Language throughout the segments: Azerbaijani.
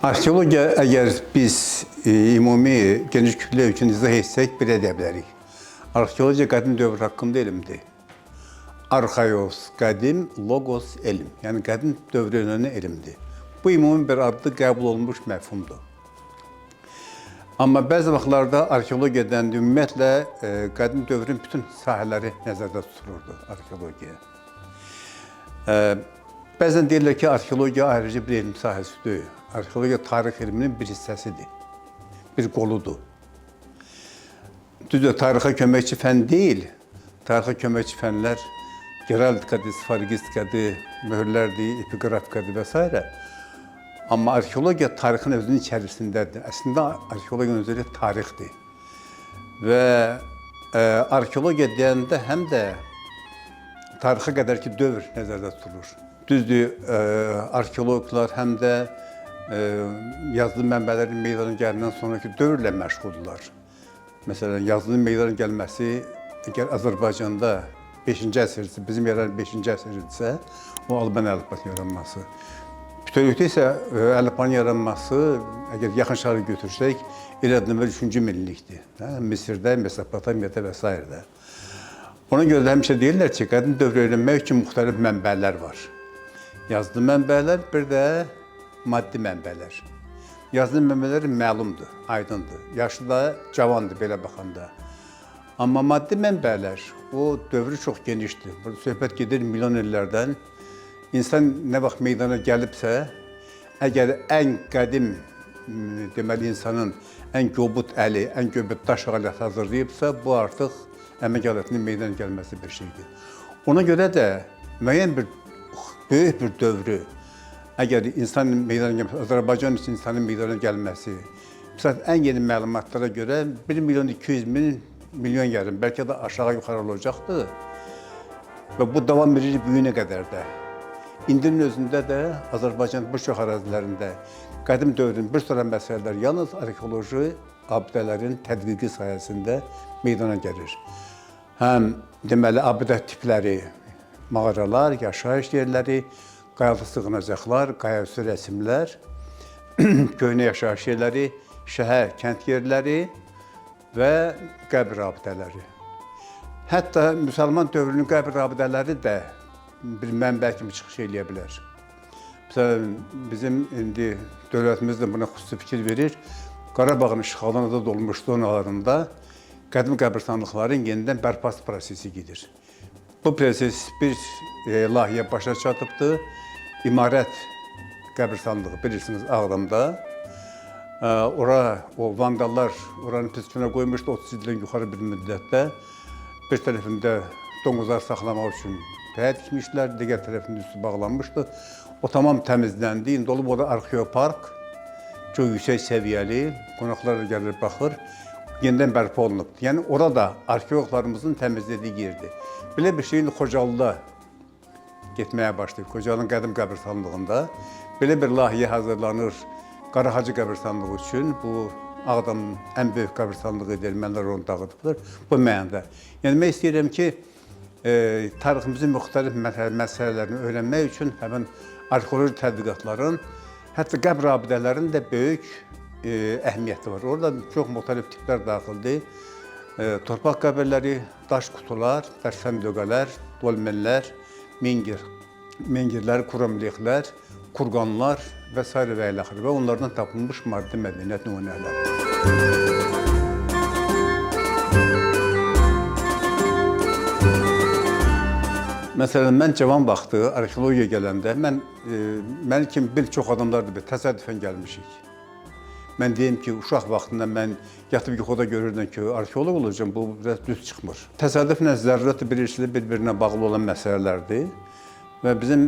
Arxeologiya əgər biz ümumi geniş kütlə üçün izah etsək, belə deyə bilərik. Arxeologiya qədim dövr haqqında elmdir. Arxaios, qədim, logos, elm. Yəni qədim dövrə yönələn elmdir. Bu ümumi bir adlı qəbul olunmuş məfhumdur. Amma bəzi vaxtlarda arxeologiyadan ümumiyyətlə qədim dövrün bütün sahələri nəzərdə tutulurdu arxeologiya. Bəzən deyirlər ki, arxeologiya ayrıca bir elm sahəsidir. Arxeologiya tarix elminin bir hissəsidir, bir qoludur. Düzdür, tarixə köməkçi fən deyil. Tarixə köməkçi fənlər geraldikadır, sfarigistikadır, möhürlərdir, epiqrafikadır və s. Amma arxeologiya tarixin özünün içərisindədir. Əslində arxeologiyanın özü tarixdir. Və arxeologiya deyəndə həm də tarixə qədərki dövr nəzərdə tutulur. Düzdür, arxeologlar həm də yazılı mənbələrin meydana gəlindən sonraki dövrlə məşğuldurlar. Məsələn, yazılının meydana gəlməsi, əgər Azərbaycanda 5-ci əsrdirsə, bizim yerlər 5-ci əsrdirsə, o Alban əlifbasının yaranması. Bütövlükdə isə əlifbanın yaranması, əgər yaxın şərqə götürsək, elədən 3-cü minillikdir. Misirdə, Mesopotamiyada və s. Ona görə də həmişə deyirlər ki, qədim dövrü öyrənmək üçün müxtəlif mənbələr var. Yazılı mənbələr, bir də maddi mənbələr. Yazılı mənbələr məlumdur, aydındır. Yaşlı da, cavandır belə baxanda. Amma maddi mənbələr, o dövrü çox genişdir. Burada söhbət gedir milyon illərdən. İnsan nə vaxt meydana gəlibsə, əgər ən qədim, deməli insanın ən qobud əli, ən qobud daş alət hazırlayıbsa, bu artıq əmək alətinin meydana gəlməsi bir şeydir. Ona görə də müəyyən bir, böyük bir dövrü, əgər insanın meydana gəlməsi, Azərbaycan üçün insanın meydana gəlməsi, məsələn, ən yeni məlumatlara görə 1.200.000 milyon yarım, bəlkə də aşağı-yuxarı olacaqdır. Və bu davam edir bu günə qədər də. İndinin özündə də Azərbaycan bir çox ərazilərində qədim dövrün bir sıra məsələlər yalnız arxeoloji abidələrin tədqiqi sayəsində meydana gəlir. Həm deməli abidə tipləri, mağaralar, yaşayış yerləri, qayalı sığınacaqlar, qayaüstü rəsmlər, köhnə yaşayış yerləri, şəhər, kənd yerləri və qəbr abidələri. Hətta müsəlman dövrünün qəbr abidələri də bir mənbə kimi çıxış eləyə bilər. Məsələn, bizim indi dövlətimiz də buna xüsusi fikir verir. Qarabağın işğalına da dolmuş zonalarında qədim qəbirstanlıqların yenidən bərpası prosesi gedir. Bu proses bir layihə başa çatıbdır. İmarət qəbirstanlığı bilirsiniz Ağdamda. Ora o vandallar oranın püskünə qoymuşdu 30 ildən yuxarı bir müddətdə. Bir tərəfində domuzlar saxlamaq üçün pəyə dikmişlər, digər tərəfində üstü bağlanmışdı. O tamam təmizləndi. İndi olub orada arxeopark, çox yüksək səviyyəli, qonaqlar da gəlir, baxır, yenidən bərpa olunub. Yəni orada arxeologlarımızın təmizlədiyi yerdir. Belə bir şey indi Xocalıda getməyə başlayıb, Xocalının qədim qəbirstanlığında. Belə bir layihə hazırlanır Qarahacı qəbirstanlığı üçün. Bu Ağdamın ən böyük qəbirstanlığı ermənilər onu dağıdıblar bu mənada. Yəni mən istəyirəm ki, tariximizin müxtəlif məsələlərini öyrənmək üçün həmin arxeoloji tədqiqatların, hətta qəbr abidələrinin də böyük əhəmiyyəti var. Orada çox müxtəlif tiplər daxildir. Torpaq qəbirləri, daş qutular, daş səndöqələr, dolmenlər, mingirlər, kurumliklər, kurqanlar və s. və ilaxır və onlardan tapılmış maddi mədəniyyət nümunələri. Məsələn, mən cavan vaxtı arxeologiya gələndə, mən kimi bir çox adamlar da təsadüfən gəlmişik. Mən deyim ki, uşaq vaxtında mən yatıb yuxuda görürdüm ki, arxeolog olacağım, bu biraz düz çıxmır. Təsadüflə zərurət bir-birinə bağlı olan məsələlərdir. Və bizim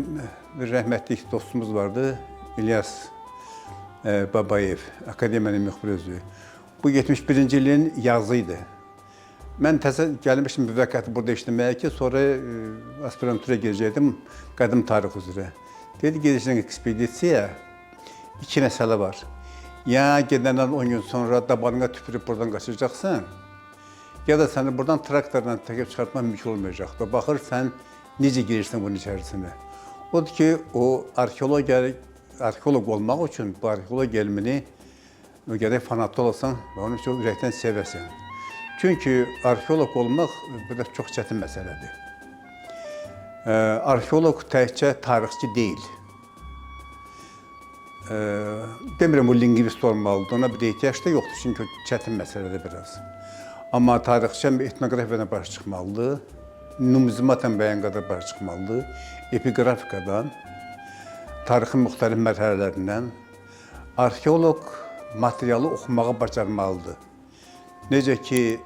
bir rəhmətlik dostumuz vardı, İlyas Babayev, akademiyanın müxbir özü. Bu 71-ci ilin yazı idi. Mən gəlmişdim müvəqqəti burada işləməyə ki, sonra aspirantura gedəcəkdim qədim tarix üzrə. Dedi, gedəcəksən ekspedisiyaya, 2 məsələ var. Ya gedəndən 10 gün sonra dabanına tüpürüb buradan qaçacaqsan, ya da səni buradan traktorla təkib çıxartmaq mümkün olmayacaq. Baxır, sən necə girirsən bunun içərisinə. Odur ki, o arxeolog olmaq üçün bu arxeolog elmini gərək fanatlı olasan və onu çox ürəkdən sevəsən. Çünki arxeolog olmaq bir də çox çətin məsələdir. Arxeolog təkcə tarixçi deyil. Demirəm, o lingvist olmalıdır, ona bir ehtiyac da yoxdur, çünki çətin məsələdir biraz. Amma tarixçi həm etnografiyadan baş çıxmalıdır, numizmatən bəyanqada baş çıxmalıdır, epiqrafikadan, tarixin müxtəlif mərhələlərindən. Arxeolog materialı oxumağı bacarmalıdır. Necə ki,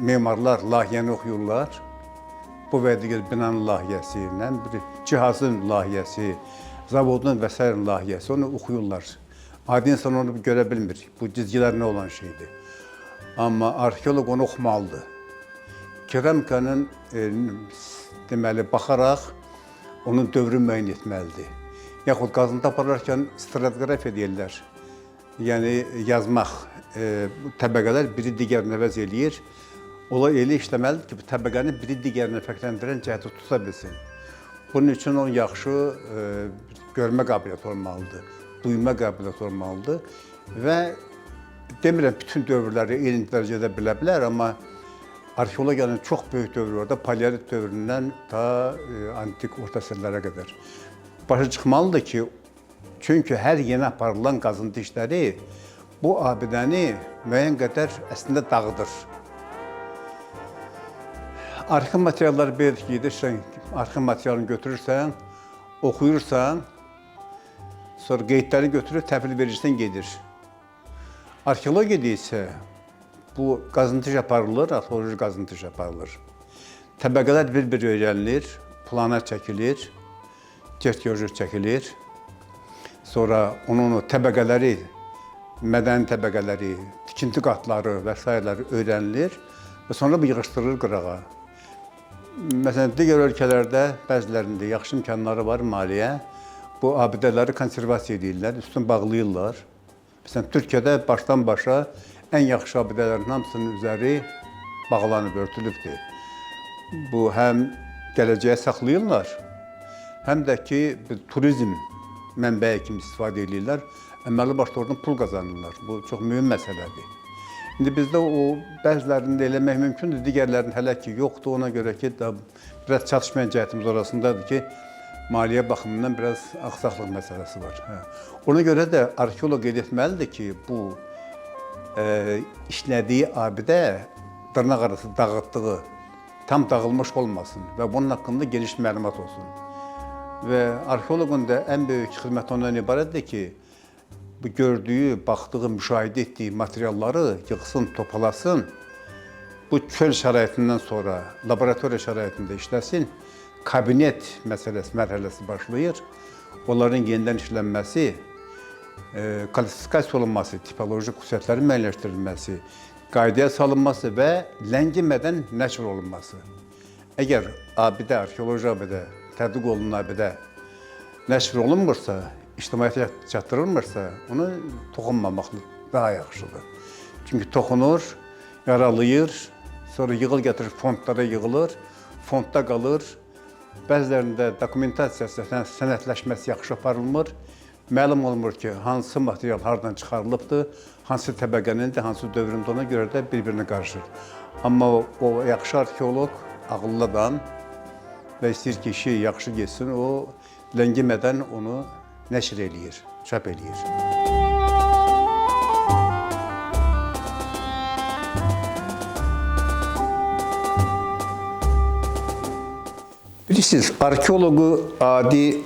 memarlar layihəni oxuyurlar, bu və digər binanın layihəsi, cihazın layihəsi, zavodun və s. layihəsi, onu oxuyurlar. Adi insan onu görə bilmir, bu cizgilər nə olan şeydir. Amma arxeolog onu oxumalıdır. Keramikanın deməli, baxaraq onun dövrü müəyyən etməlidir. Yaxud qazıntı apararkən stratigrafiya deyirlər. Yəni, yazmaq, təbəqələr biri digərini əvəz eləyir. Ola elə işləməlidir ki, bu təbəqəni biri digərini fərqləndirən cəhəti tuta bilsin. Bunun üçün onun yaxşı görmə qabiliyyəti olmalıdır, duyma qabiliyyəti olmalıdır və demirəm, bütün dövrləri eyni dərəcədə bilə bilər, amma arxeologiyanın çox böyük dövrü var da, paleolit dövründən ta antik orta əsrlərə qədər. Başa çıxmalıdır ki, çünki hər yeni aparılan qazıntı işləri bu abidəni müəyyən qədər əslində dağıdır. Arxev materialları belə gedirsən, arxev materialını götürürsən, oxuyursan, sonra qeydləri götürür, təhvil verirsən, gedir. Arxeologiyada isə bu qazıntı iş aparılır, arxeoloji qazıntı iş aparılır. Təbəqələr bir-bir öyrənilir, plana çəkilir, geoloji çəkilir. Sonra onun təbəqələri, mədəni təbəqələri, tikinti qatları və s. öyrənilir və sonra bu yığışdırılır qırağa. Məsələn, digər ölkələrdə bəzilərində yaxşı imkanları var maliyyə. Bu abidələri konservasiya edirlər, üstünü bağlayırlar. Məsələn, Türkiyədə başdan başa ən yaxşı abidələrin hamısının üzəri bağlanıb, örtülübdür. Bu həm gələcəyə saxlayırlar, həm də ki, turizm mənbəyi kimi istifadə edirlər. Əməli başda oradan pul qazanırlar. Bu çox mühüm məsələdir. İndi bizdə o bəzilərində eləmək mümkündür, digərlərinin hələ ki yoxdur. Ona görə ki, biraz çatışmayan cəhətimiz orasındadır ki, maliyyə baxımından biraz axsaqlıq məsələsi var. Ona görə də arxeolog qeyd etməlidir ki, bu işlədiyi abidə dırnaq arası dağıtdığı tam dağılmış olmasın və bunun haqqında geniş məlumat olsun. Və arxeoloqun da ən böyük xidməti ondan ibarətdir ki, bu gördüyü, baxdığı, müşahidə etdiyi materialları yığsın, topalasın, bu çöl şəraitindən sonra laboratoriya şəraitində işləsin, kabinet məsələsi, mərhələsi başlayır. Onların yenidən işlənməsi, klassifikasiya olunması, tipoloji xüsusiyyətlərin müəyyənləşdirilməsi, qaydaya salınması və ləngimədən nəşr olunması. Əgər abidə, arxeoloji abidə, tədqiq olunan abidə nəşr olunmursa, ictimaiyyətə çatdırılmırsa, onu toxunmamaq daha yaxşıdır. Çünki toxunur, yaralayır, sonra yığıl gətirir, fondlara yığılır, fondda qalır. Bəzilərində dokumentasiyası, sənədləşməsi yaxşı aparılmır. Məlum olmur ki, hansı material hardan çıxarılıbdır, hansı təbəqənindir, hansı dövründə, ona görə də bir-birinə qarışır. Amma o yaxşı arxeolog, ağıllı adam və istəyir ki, işi yaxşı geçsin, o ləngimədən onu nəşr eləyir, çap eləyir. Bilirsiniz, arxeoloqu adi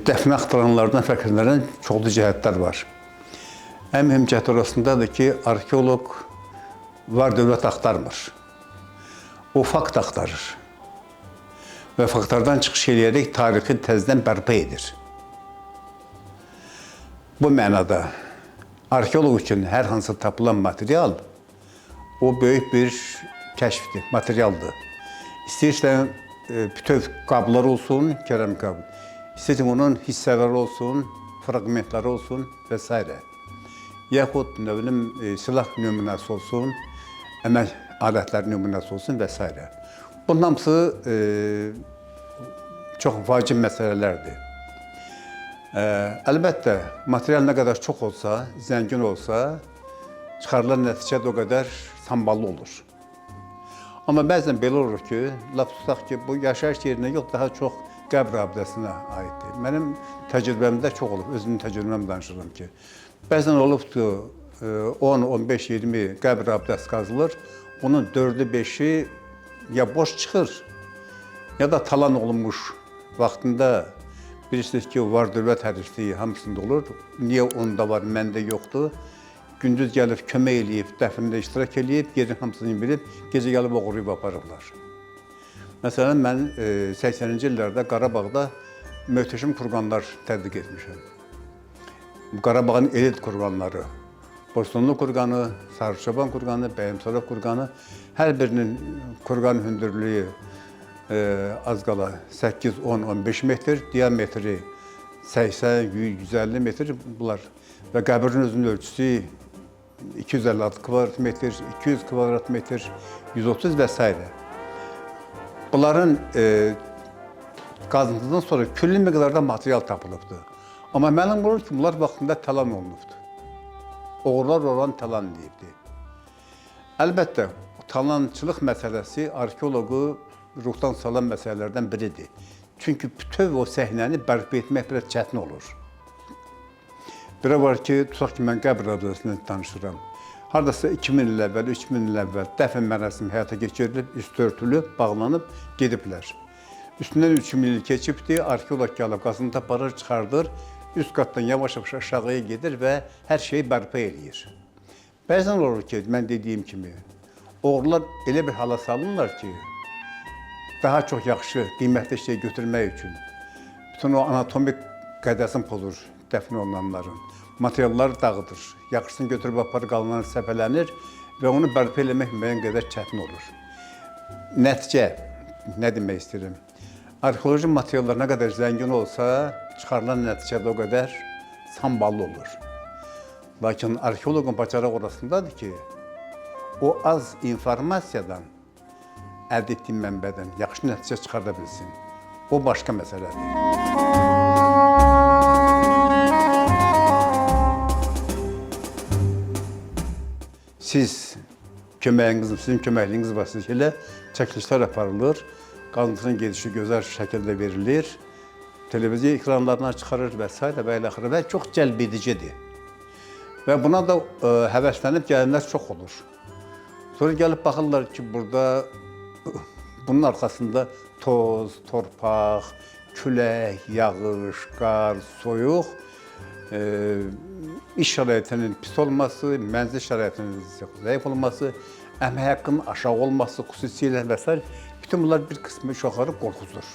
dəfn axtaranlardan fərqləndirən çoxlu cəhətlər var. Ən mühüm cəhət orasındadır ki, arxeoloq var dövlət axtarmır. O fakt axtarır və faktlardan çıxış eləyərək tarixi təzədən bərpa edir. Bu mənada arxeoloq üçün hər hansı tapılan material o böyük bir kəşfdir, materialdır. İstəyirsən bütöv qablar olsun, keramik qab, istəyirsən onun hissələri olsun, fraqmentləri olsun və s. Yaxud silah nümunəsi olsun, əmək alətləri nümunəsi olsun və s. Bunun hamısı çox vacib məsələlərdir. Əlbəttə, material nə qədər çox olsa, zəngin olsa, çıxarılan nəticə də o qədər samballı olur. Amma bəzən belə olur ki, laf tutaq ki, bu yaşayış yerinə yox, daha çox qəbr abidəsinə aiddir. Mənim təcrübəmdə çox olub, özümün təcrübəmdən danışıram ki, bəzən olubdur 10, 15, 20 qəbr abidəsi qazılır, bunun 4-ü, 5-i ya boş çıxır, ya da talan olunmuş vaxtında bilirsiniz ki, var dövlət hərcliyi hamısında olur. Niyə onda var, məndə yoxdur? Gündüz gəlib, kömək eləyib, dəfnində iştirak eləyib, gecə hamısını bilib, gecə gəlib oğurlayıb aparırlar. Məsələn, mən 80-ci illərdə Qarabağda möhtəşəm kurqanlar tədqiq etmişəm. Qarabağın elit kurqanları, Bostonlu kurqanı, Sarıçoban kurqanı, Bəyimsarov kurqanı, hər birinin kurqan hündürlüyü az qala 8, 10, 15 metr, diametri 80, 100, 150 metr bunlar və qəbrin özünün ölçüsü 256 kvadrat metr, 200 kvadrat metr, 130 və s. Bunların qazıntıdan sonra külli miqdarda material tapılıbdır. Amma məlum olur ki, bunlar vaxtında talan olunubdur. Oğurlar olan talan deyibdir. Əlbəttə, talançılıq məsələsi arxeoloqu ruhdan salan məsələlərdən biridir. Çünki bütöv o səhnəni bərpa etmək biraz çətin olur. Biri var ki, tutaq ki, mən qəbr abidəsindən danışıram. Hardasa 2000 il əvvəl, 3000 il əvvəl dəfn mərasimi həyata keçirilib, üstü örtülüb, bağlanıb, gediblər. Üstündən 3000 il keçibdir, arxeolog gəlib qazıntı aparır, çıxardır, üst qatdan yavaş-yavaş aşağıya gedir və hər şeyi bərpa eləyir. Bəzən olur ki, mən dediyim kimi, oğrular elə bir hala salırlar ki, daha çox yaxşı, qiymətli şey götürmək üçün. Bütün o anatomik qədəsini pozur dəfn olunanların. Materialları dağıdır. Yaxşısını götürüb aparır, qalanları səpələnir və onu bərpa eləmək müəyyən qədər çətin olur. Nəticə, nə demək istəyirəm? Arxeoloji materiallar nə qədər zəngin olsa, çıxarılan nəticə də o qədər samballı olur. Lakin arxeoloqun bacarığı orasındadır ki, o az informasiyadan əldə etdiyi mənbədən yaxşı nəticə çıxarda bilsin. O başqa məsələdir. Sizin köməkliyiniz vasitəsilə çəkilişlər aparılır, qazıntının gedişi gözəl şəkildə verilir, televiziya ekranlarına çıxarır və s. və çox cəlbedicidir. Və buna da həvəslənib gələnlər çox olur. Sonra gəlib baxırlar ki, burada bunun arxasında toz, torpaq, külək, yağış, qar, soyuq, iş şəraitinin pis olması, mənzil şəraitinin zəif olması, əmək haqqının aşağı olması xüsusilə və s. Bütün bunlar bir qismi uşaqları qorxuzdur.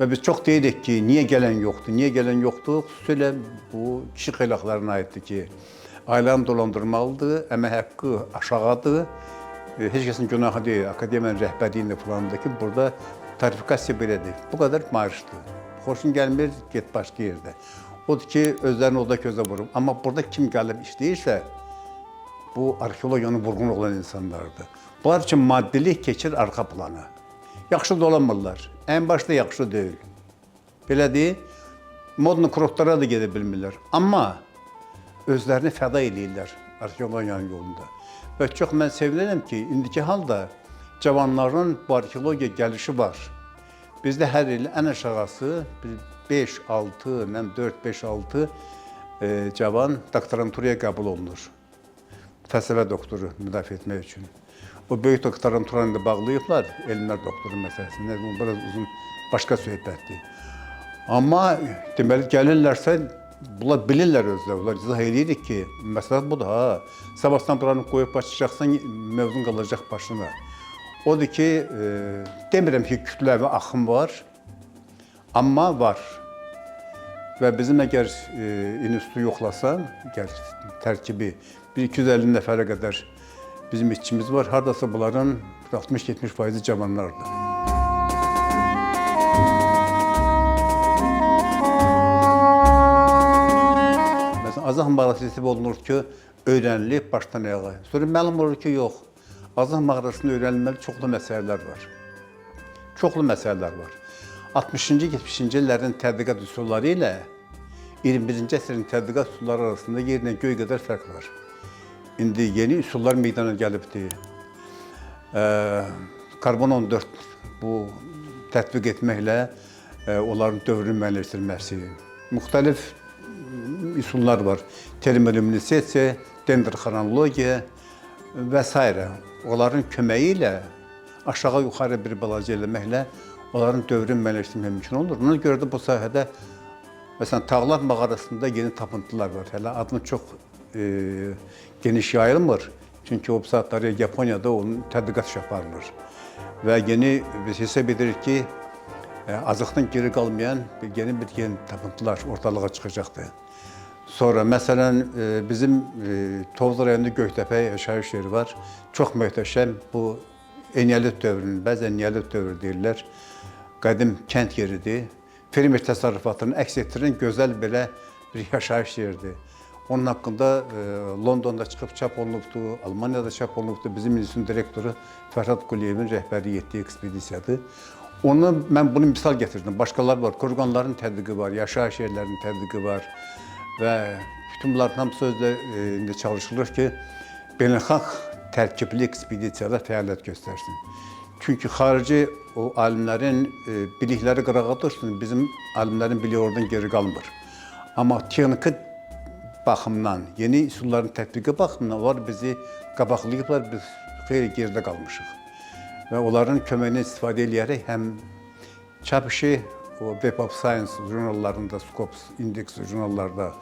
Və biz çox deyirik ki, niyə gələn yoxdur, niyə gələn yoxdur? Xüsusilə bu kişi xeylaqlarına aiddir ki, ailəni dolandırmalıdır, əmək haqqı aşağıdır. Heç kəsin günahı deyil, akademiyanın rəhbərliyində falandır ki, burada tarifikasiya belədir. Bu qədər marişdir. Xoşun gəlmir, get başqa yerdə. Odur ki, özlərini orada közə vurur. Amma burada kim gəlib işləyirsə, bu arxeologiyanın vurğun olan insanlardır. Bunlar üçün maddilik keçir arxa plana. Yaxşı dolanmırlar. Ən başda yaxşı deyil. Belədir, modno kurortlara da gedə bilmirlər. Amma özlərini fəda edirlər arxeologiyanın yolunda. Və çox mən sevinirəm ki, indiki halda cavanların bu arxeologiya gəlişi var. Bizdə hər il ən aşağısı 5-6, 4-5-6 cavan doktoranturaya qəbul olunur. Fəlsəfə doktoru müdafiə etmək üçün. O böyük doktoranturanı da bağlayıblar, elmlər doktoru məsələsində. Bu biraz uzun başqa söhbətdir. Amma deməli gəlirlərsə, bunlar bilirlər özləri, bunlar izah edirik ki, məsələ budur ha. Sabahdan buranı qoyub başlayacaqsan, mövzun qalacaq başına. Odur ki, demirəm ki, kütləvi axım var, amma var. Və bizim əgər institutu yoxlasan, tərkibi 250 nəfərə qədər bizim işçimiz var, haradasa bunların 60-70% cavanlardır. Məsələn, Azaq mağarası hesab olunur ki, öyrənilib başdan ayağa. Sonra məlum olur ki, yox. Azaq mağarasında öyrənilməli çoxlu məsələlər var. Çoxlu məsələlər var. 60-70-ci illərin tədqiqat üsulları ilə 21-ci əsrin tədqiqat üsulları arasında yerlə göy qədər fərq var. İndi yeni üsullar meydana gəlibdir. Karbon 14 bu tətbiq etməklə onların dövrünün müəyyənləşdirilməsi. Müxtəlif üsullar var. Termoluminessensiya, dendroxronologiya və s. Onların köməyi ilə aşağı-yuxarı bir balaca eləməklə onların dövrünün müəyyənləşdirilməsi mümkün olur. Ona görə də bu sahədə məsələn, Tağlar mağarasında yeni tapıntılar var. Hələ adını çox geniş yayılmır. Çünki o saatları Yaponiyada onun tədqiqat işi aparılır. Və yeni biz hesab edirik ki, azıqdan geri qalmayan yeni tapıntılar ortalığa çıxacaqdır. Sonra məsələn, bizim Tovuz rayonunda Göktəpə yaşayış yeri var. Çox möhtəşəm bu eneolit dövrünün, bəzən neolit dövrü deyirlər, qədim kənd yeridir. Fermer təsərrüfatını əks etdirən gözəl belə bir yaşayış yeridir. Onun haqqında Londonda çıxıb çap olunubdur, Almaniyada çap olunubdur. Bizim institutun direktoru Fərhad Quliyevin rəhbərlik etdiyi ekspedisiyadır. Mən bunu misal gətirdim. Başqalar var, kurqanların tədqiqi var, yaşayış yerlərinin tədqiqi var və bütün bunların hamısı özlə indi çalışılır ki, beynəlxalq tərkibli ekspedisiyalar fəaliyyət göstərsin. Çünki xarici o alimlərin bilikləri qırağa dursun, bizim alimlərin biliyi oradan geri qalmır. Amma texniki baxımdan, yeni üsulların tətbiqi baxımından onlar bizi qabaqlayıblar, biz xeyli geridə qalmışıq. Və onların köməyini istifadə edərək həm çap işi, o Web of Science jurnallarında, Scopus Index jurnallarda,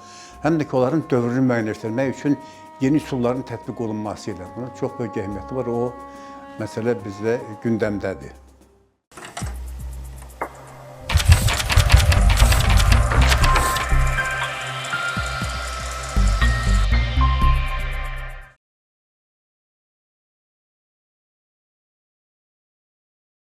həm də ki, onların dövrünü müəyyənləşdirmək üçün yeni üsulların tətbiq olunması ilə. Buna çox böyük əhəmiyyəti var, o məsələ bizdə gündəmdədir.